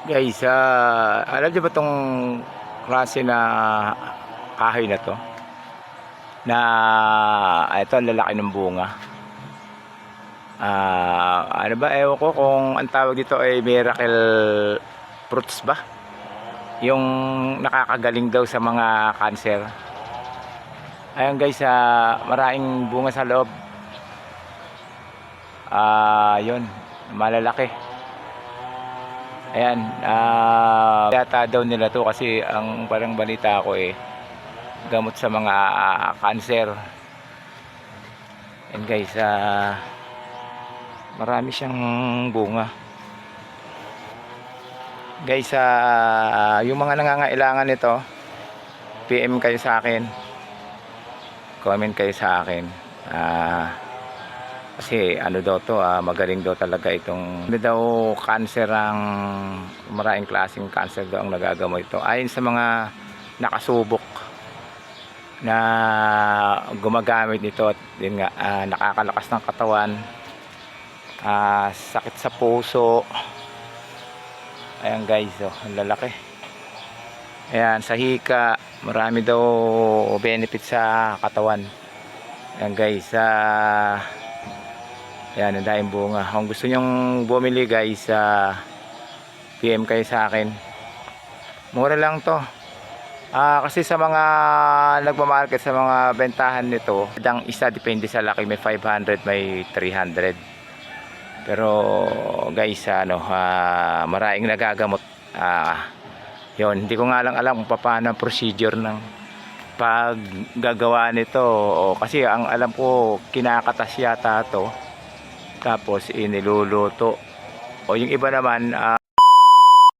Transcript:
Guys, alam niyo ba 'tong klase na kahoy na 'to? Na ito ang lalaki ng bunga. Ano ba, ewan ko kung ang tawag dito ay miracle fruits ba? Yung nakakagaling daw sa mga cancer. Ayun guys, maraming bunga sa loob. Yun, malalaki. Ayan, yata daw nila to kasi ang parang balita ko gamot sa mga cancer. And guys, marami siyang bunga. Guys, yung mga nangangailangan nito, PM kayo sa akin. Comment kayo sa akin. Kasi ano daw to, magaling daw talaga itong hindi daw cancer, ang maraming klaseng cancer daw ang nagagamot ito ayon sa mga nakasubok na gumagamit nito. At din nga, nakakalakas ng katawan, sakit sa puso. Ayan guys, ang lalaki. Ayan, sa hika, marami daw benefit sa katawan. Ayan guys, ayan, ang daming bunga. Kung gusto nyong bumili guys, PM kayo sa akin. Mura lang to. Kasi sa mga nagmamarket, sa mga bentahan nito, ang isa depende sa laki, may 500, may 300. Pero guys, maraming nagagamot. Yun, hindi ko nga lang alam kung paano ang procedure ng paggagawa nito. Kasi ang alam ko, kinakatas yata to, tapos iniluluto. O yung iba naman,